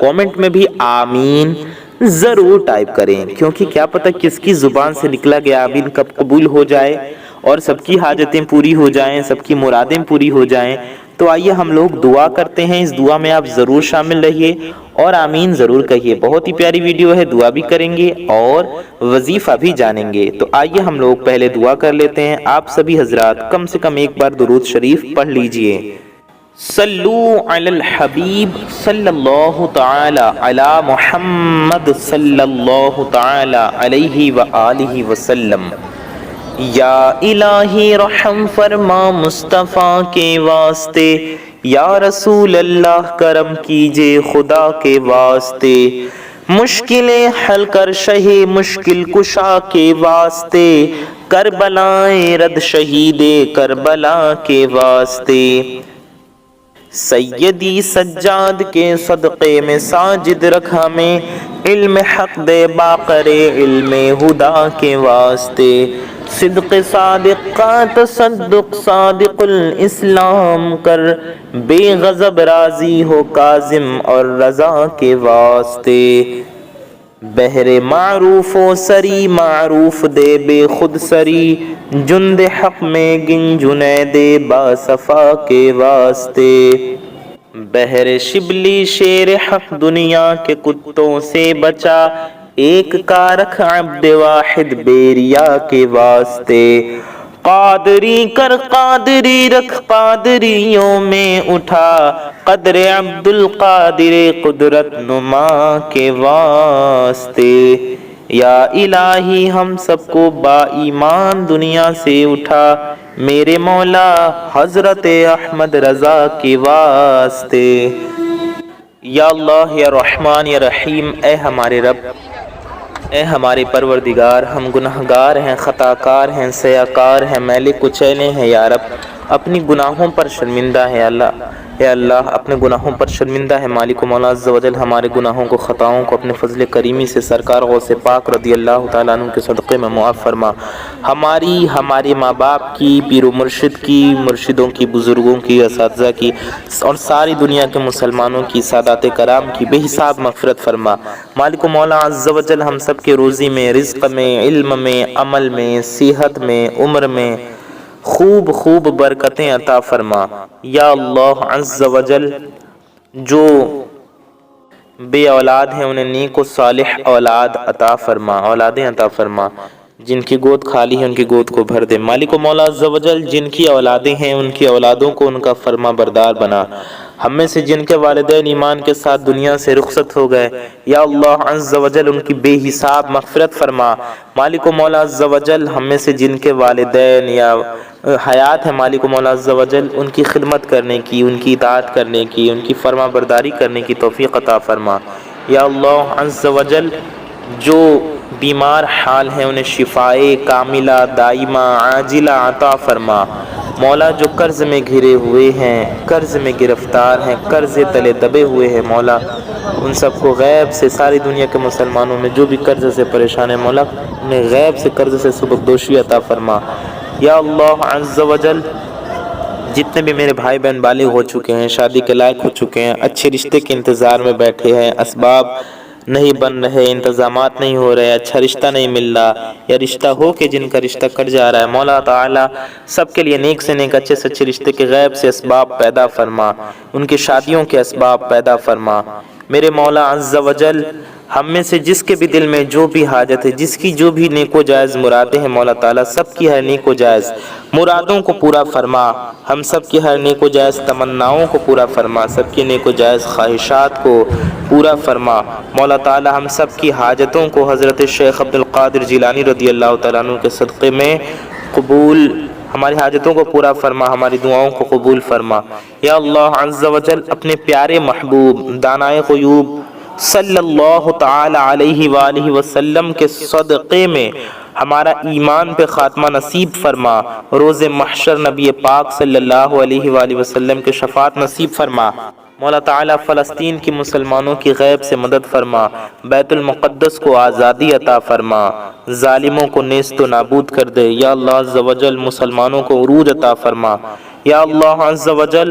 Comment میں بھی آمین ضرور ٹائپ کریں، کیونکہ کیا پتہ کس کی زبان سے نکلا گیا آمین کب قبول ہو جائے اور سب کی حاجتیں پوری ہو جائیں، سب کی مرادیں پوری ہو جائیں۔ تو آئیے ہم لوگ دعا کرتے ہیں، اس دعا میں آپ ضرور شامل رہیے اور آمین ضرور کہیے۔ بہت ہی پیاری ویڈیو ہے، دعا بھی کریں گے اور وظیفہ بھی جانیں گے۔ تو آئیے ہم لوگ پہلے دعا کر لیتے ہیں۔ آپ سبھی حضرات کم سے کم ایک بار درود شریف پڑھ لیجئے۔ صلو علی الحبیب صلی اللہ تعالی علی محمد صلی اللہ تعالی علیہ وآلہ وسلم۔ یا الہی رحم فرما مصطفیٰ کے واسطے، یا رسول اللہ کرم کیجے خدا کے واسطے، مشکلیں حل کر شہ مشکل کشا کے واسطے، کربلائیں رد شہید کربلا کے واسطے، سیدی سجاد کے صدقے میں ساجد رکھ ہمیں، علم حق دے باقر علم ہدا کے واسطے، صدق صادق کا تصدق صادق الاسلام کر، بے غضب راضی ہو کاظم اور رضا کے واسطے، بہر معروف و سری معروف دے بے خود سری، جند حق میں گن جنید باصفا کے واسطے، بہر شبلی شیر حق دنیا کے کتوں سے بچا، ایک کارخ عبد واحد بیریا کے واسطے، قادری کر قادری رکھ قادریوں میں اٹھا، قدر عبد القادر قدرت نما کے واسطے، یا الہی ہم سب کو با ایمان دنیا سے اٹھا، میرے مولا حضرت احمد رضا کے واسطے۔ یا اللہ یا رحمان یا رحیم، اے ہمارے رب، اے ہمارے پروردگار، ہم گناہگار ہیں، خطا کار ہیں، سیاکار ہیں، میلے کچیلے ہیں یا رب، اپنی گناہوں پر شرمندہ ہے اللہ۔ اے اللہ اپنے گناہوں پر شرمندہ ہے مالک و مولا عز و جل، ہمارے گناہوں کو خطاؤں کو اپنے فضل کریمی سے سرکار غوث پاک رضی اللہ تعالیٰ عنہ کے صدقے میں معاف فرما، ہمارے ماں باپ کی، پیر و مرشد کی، مرشدوں کی، بزرگوں کی، اساتذہ کی اور ساری دنیا کے مسلمانوں کی، سادات کرام کی بے حساب مغفرت فرما۔ مالک و مولا عز و جل ہم سب کے روزی میں، رزق میں، علم میں، عمل میں، صحت میں، عمر میں خوب برکتیں عطا فرما۔ یا اللہ عز و جل جو بے اولاد ہیں انہیں نیک و صالح اولاد عطا فرما، اولادیں عطا فرما، جن کی گود خالی ہے ان کی گود کو بھر دے۔ مالک و مولا عز و جل جن کی اولادیں ہیں ان کی اولادوں کو ان کا فرما بردار بنا۔ ہم میں سے جن کے والدین ایمان کے ساتھ دنیا سے رخصت ہو گئے، یا اللہ عز و جل ان کی بے حساب مغفرت فرما۔ مالک و مولا عز و جل ہم میں سے جن کے والدین یا حیات ہے، مالک و مولا عز و جل ان کی خدمت کرنے کی، ان کی اطاعت کرنے کی، ان کی فرما برداری کرنے کی توفیق عطا فرما۔ یا اللہ عز و جل جو بیمار حال ہیں انہیں شفائے کاملہ دائمہ عاجلہ عطا فرما۔ مولا جو قرض میں گھرے ہوئے ہیں، قرض میں گرفتار ہیں، قرض تلے دبے ہوئے ہیں، مولا ان سب کو غیب سے، ساری دنیا کے مسلمانوں میں جو بھی قرض سے پریشان ہیں مولا انہیں غیب سے قرض سے سبکدوشی عطا فرما۔ یا اللہ عز و جل جتنے بھی میرے بھائی بہن بالغ ہو چکے ہیں، شادی کے لائق ہو چکے ہیں، اچھے رشتے کے انتظار میں بیٹھے ہیں، اسباب نہیں بن رہے، انتظامات نہیں ہو رہے، اچھا رشتہ نہیں مل رہا، یا رشتہ ہو کے جن کا رشتہ کٹ جا رہا ہے، مولا تعالی سب کے لیے نیک سے نیک اچھے سے اچھے رشتے کے غیب سے اسباب پیدا فرما، ان کی شادیوں کے اسباب پیدا فرما۔ میرے مولا عز و جل ہم میں سے جس کے بھی دل میں جو بھی حاجت ہے، جس کی جو بھی نیک و جائز مرادیں ہیں، مولا تعالیٰ سب کی ہر نیک و جائز مرادوں کو پورا فرما، ہم سب کی ہر نیک و جائز تمناؤں کو پورا فرما، سب کی نیک و جائز خواہشات کو پورا فرما۔ مولا تعالیٰ ہم سب کی حاجتوں کو حضرت شیخ عبد القادر جیلانی رضی اللہ تعالیٰ عنہ کے صدقے میں قبول، ہماری حاجتوں کو پورا فرما، ہماری دعاؤں کو قبول فرما۔ یا اللہ عز و جل اپنے پیارے محبوب دانائے غیوب صلی اللہ تعالی علیہ وآلہ وسلم کے صدقے میں ہمارا ایمان پہ خاتمہ نصیب فرما، روز محشر نبی پاک صلی اللہ علیہ وآلہ وسلم کے شفاعت نصیب فرما۔ مولا تعالیٰ فلسطین کی مسلمانوں کی غیب سے مدد فرما، بیت المقدس کو آزادی عطا فرما، ظالموں کو نیست و نابود کر دے۔ یا اللہ عز و جل مسلمانوں کو عروج عطا فرما۔ یا اللہ عز و جل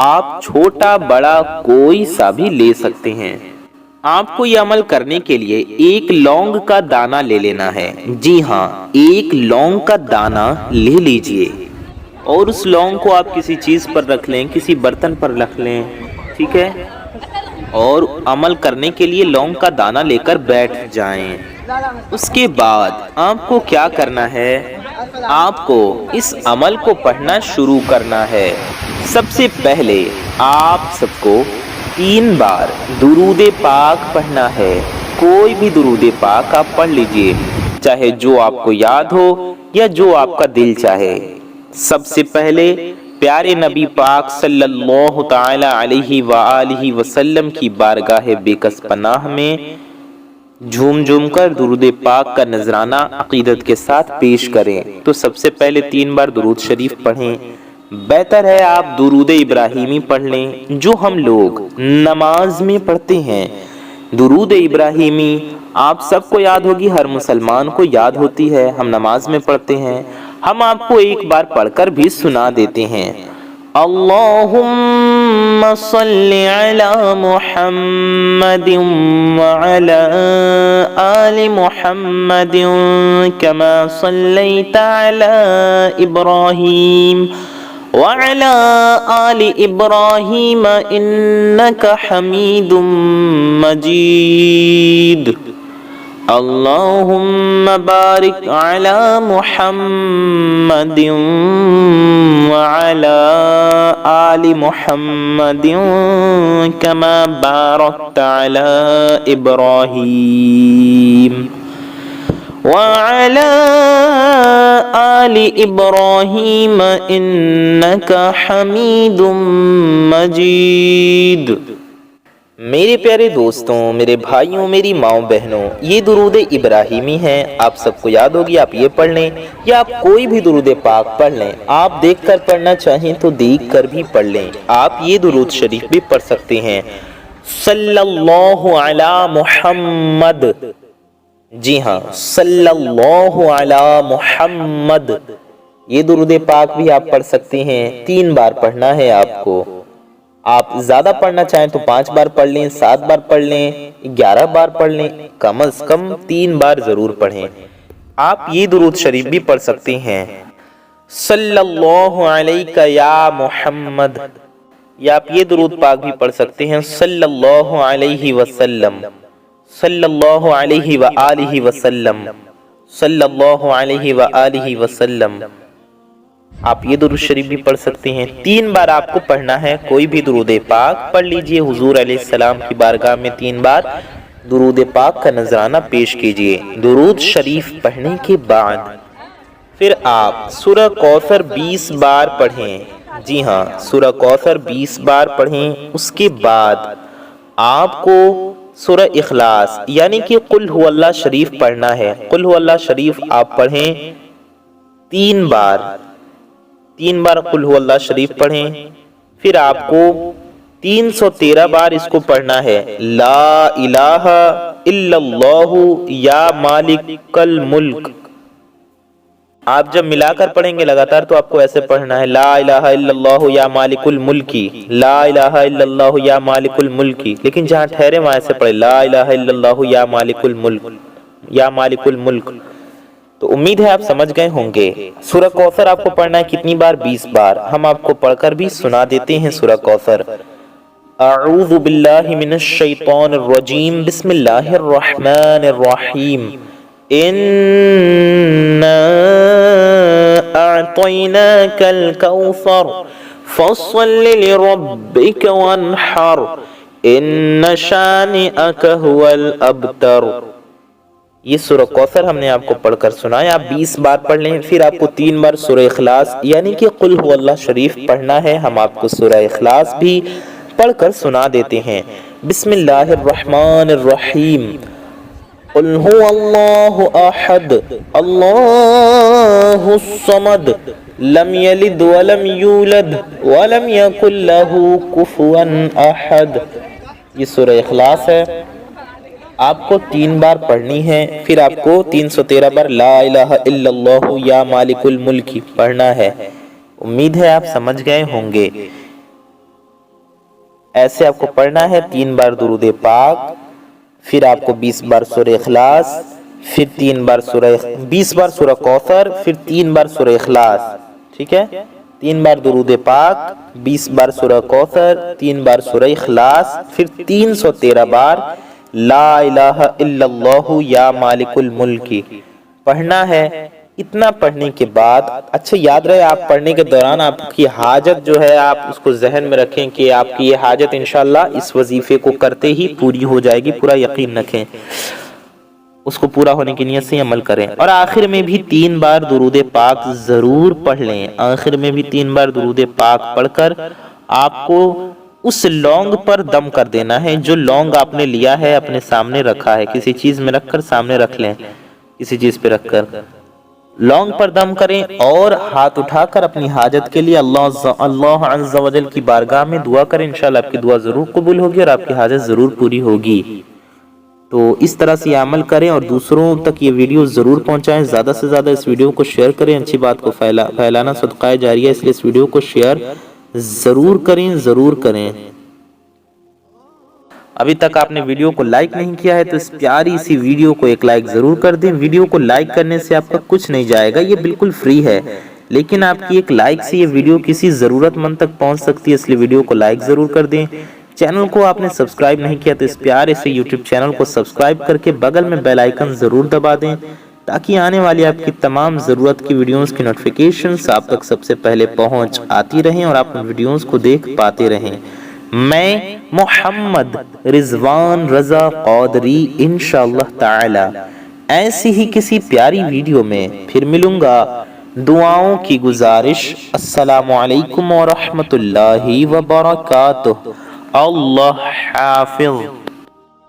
آپ چھوٹا بڑا کوئی سا بھی لے سکتے ہیں۔ آپ کو یہ عمل کرنے کے لیے ایک لونگ کا دانہ لے لینا ہے۔ جی ہاں، ایک لونگ کا دانہ لے لیجئے اور اس لونگ کو آپ کسی چیز پر رکھ لیں، کسی برتن پر رکھ لیں، ٹھیک ہے؟ اور عمل کرنے کے لیے لونگ کا دانہ لے کر بیٹھ جائیں۔ اس کے بعد آپ کو کیا کرنا ہے؟ آپ کو اس عمل کو پڑھنا شروع کرنا ہے۔ سب سے پہلے آپ سب کو 3 بار درود پاک پڑھنا ہے۔ کوئی بھی درود پاک آپ پڑھ لیجئے، چاہے جو آپ کو یاد ہو یا جو آپ کا دل چاہے۔ سب سے پہلے پیارے نبی پاک صلی اللہ تعالی علیہ وآلہ وسلم کی بارگاہ بے کس پناہ میں جھوم جھوم کر درود پاک کا نذرانہ عقیدت کے ساتھ پیش کریں۔ تو سب سے پہلے 3 بار درود شریف پڑھیں۔ بہتر ہے آپ درود ابراہیمی پڑھ لیں جو ہم لوگ نماز میں پڑھتے ہیں۔ درود ابراہیمی آپ سب کو یاد ہوگی، ہر مسلمان کو یاد ہوتی ہے، ہم نماز میں پڑھتے ہیں۔ ہم آپ کو ایک بار پڑھ کر بھی سنا دیتے ہیں۔ اللہم صلی علی محمد وعلی آل محمد کما صلیت علی ابراہیم وعلى آل إبراهيم إنك حميد مجيد اللهم بارك على محمد وعلى آل محمد كما باركت على إبراهيم وعلى آل إبراهيم إنك حميد مجيد۔ میرے پیارے دوستوں، میرے بھائیوں، میری ماؤں بہنوں، یہ درود ابراہیمی ہے، آپ سب کو یاد ہوگی، آپ یہ پڑھ لیں یا آپ کوئی بھی درود پاک پڑھ لیں۔ آپ دیکھ کر پڑھنا چاہیں تو دیکھ کر بھی پڑھ لیں۔ آپ یہ درود شریف بھی پڑھ سکتے ہیں، صلی اللہ علی محمد، جی ہاں، صلی اللہ علی محمد، یہ درود پاک بھی آپ پڑھ سکتے ہیں۔ 3 بار پڑھنا ہے آپ کو۔ آپ زیادہ پڑھنا چاہیں تو 5 بار پڑھ لیں، 7 بار پڑھ لیں، 11 بار پڑھ لیں، کم از کم 3 بار ضرور پڑھیں۔ آپ یہ درود شریف بھی پڑھ سکتے ہیں، صلی اللہ علیہ یا محمد، یا آپ یہ درود پاک بھی پڑھ سکتے ہیں، صلی اللہ علیہ وسلم، صلی اللہ علیہ وآلہ وسلم، صلی اللہ علیہ وآلہ وسلم۔ آپ یہ درود شریف بھی پڑھ سکتے ہیں۔ 3 بار آپ کو پڑھنا ہے، کوئی بھی درود پاک پڑھ لیجئے، حضور علیہ السلام کی بارگاہ میں 3 بار درود پاک کا نذرانہ پیش کیجئے۔ درود شریف پڑھنے کے بعد پھر آپ سورہ کوثر 20 بار پڑھیں، جی ہاں، سورہ کوثر 20 بار پڑھیں۔ اس کے بعد آپ کو سورہ اخلاص یعنی کہ قل هو اللہ شریف پڑھنا ہے۔ قل هو اللہ شریف آپ پڑھیں 3 بار، 3 بار قل هو اللہ شریف پڑھیں۔ پھر آپ کو 313 بار اس کو پڑھنا ہے، لا الہ الا اللہ یا مالک الملک۔ آپ جب ملا کر پڑھیں گے لگاتار تو آپ کو ایسے پڑھنا ہے، لا الہ الا اللہ یا مالک الملک، لا الہ الا اللہ یا مالک الملک، لیکن جہاں ٹھہرے وہاں ایسے پڑھیں، لا الہ الا اللہ یا مالک الملک، یا مالک الملک۔ تو امید ہے آپ سمجھ گئے ہوں گے۔ سورہ کوثر آپ کو پڑھنا ہے کتنی بار؟ 20 بار۔ ہم آپ کو پڑھ کر بھی سنا دیتے ہیں سورہ کوثر۔ اعوذ باللہ من الشیطان الرجیم، بسم اللہ الرحمن الرحیم، اِنَّا أعطيناك الكوثر فصل لربك وانحر إن شانئك هو الأبتر۔ یہ سورہ کوثر ہم نے آپ کو پڑھ کر سنایا، آپ 20 بار پڑھ لیں۔ پھر آپ کو 3 بار سورہ اخلاص یعنی کہ قل هو اللہ شریف پڑھنا ہے۔ ہم آپ کو سورہ اخلاص بھی پڑھ کر سنا دیتے ہیں۔ بسم اللہ الرحمن الرحیم، قل هو اللہ احد اللہ الصمد لم یلد ولم یولد ولم یکن له کفوا احد۔ یہ سورہ اخلاص ہے، آپ کو 3 بار پڑھنی ہے۔ پھر آپ کو 313 بار لا الہ الا اللہ یا مالک الملک پڑھنا ہے۔ امید ہے آپ سمجھ گئے ہوں گے۔ ایسے آپ کو پڑھنا ہے 3 بار درود پاک، پھر آپ کو 20 بار سورہ اخلاص، پھر 20 بار سورہ کوثر، پھر 3 بار سورہ اخلاص، ٹھیک ہے؟ 3 بار درود پاک، 20 بار سورہ کوثر، 3 بار سورہ اخلاص، پھر 313 بار لا الہ الا اللہ یا مالک الملک پڑھنا ہے۔ اتنا پڑھنے کے بعد اچھا یاد رہے، آپ پڑھنے کے دوران آپ کی حاجت جو ہے آپ اس کو ذہن میں رکھیں کہ آپ کی یہ حاجت انشاءاللہ اس وظیفے کو کرتے ہی پوری ہو جائے گی، پورا یقین رکھیں، اس کو پورا ہونے کی نیت سے عمل کریں۔ اور آخر میں بھی 3 بار درود پاک ضرور پڑھ لیں، آخر میں بھی 3 بار درود پاک پڑھ کر آپ کو اس لونگ پر دم کر دینا ہے جو لونگ آپ نے لیا ہے، اپنے سامنے رکھا ہے، کسی چیز میں رکھ کر سامنے رکھ لیں، کسی چیز پہ رکھ کر لونگ پر دم کریں اور ہاتھ اٹھا کر اپنی حاجت کے لیے اللہ عز و جل کی بارگاہ میں دعا کریں، انشاءاللہ آپ کی دعا ضرور قبول ہوگی اور آپ کی حاجت ضرور پوری ہوگی۔ تو اس طرح سے یہ عمل کریں اور دوسروں تک یہ ویڈیو ضرور پہنچائیں، زیادہ سے زیادہ اس ویڈیو کو شیئر کریں، اچھی بات کو پھیلانا صدقہ جاریہ ہے، اس لیے اس ویڈیو کو شیئر ضرور کریں۔ ابھی تک آپ نے ویڈیو کو لائک نہیں کیا ہے تو اس پیاری سی ویڈیو کو ایک لائک ضرور کر دیں۔ ویڈیو کو لائک کرنے سے آپ کا کچھ نہیں جائے گا، یہ بالکل فری ہے، لیکن آپ کی ایک لائک سے یہ ویڈیو کسی ضرورت مند تک پہنچ سکتی ہے، اس لیے ویڈیو کو لائک ضرور کر دیں۔ چینل کو آپ نے سبسکرائب نہیں کیا تو اس پیارے سے یوٹیوب چینل کو سبسکرائب کر کے بغل میں بیل آئیکن ضرور دبا دیں تاکہ آنے والی آپ کی تمام ضرورت کی ویڈیوز کی نوٹیفیکیشنز آپ تک سب سے پہلے پہنچ آتی رہیں اور آپ ان ویڈیوز کو دیکھ پاتے رہیں۔ میں محمد رضوان رضا قادری انشاءاللہ تعالی ایسی ہی کسی پیاری ویڈیو میں پھر ملوں گا۔ دعاؤں کی گزارش، السلام علیکم ورحمۃ اللہ وبرکاتہ۔ اللہ حافظ۔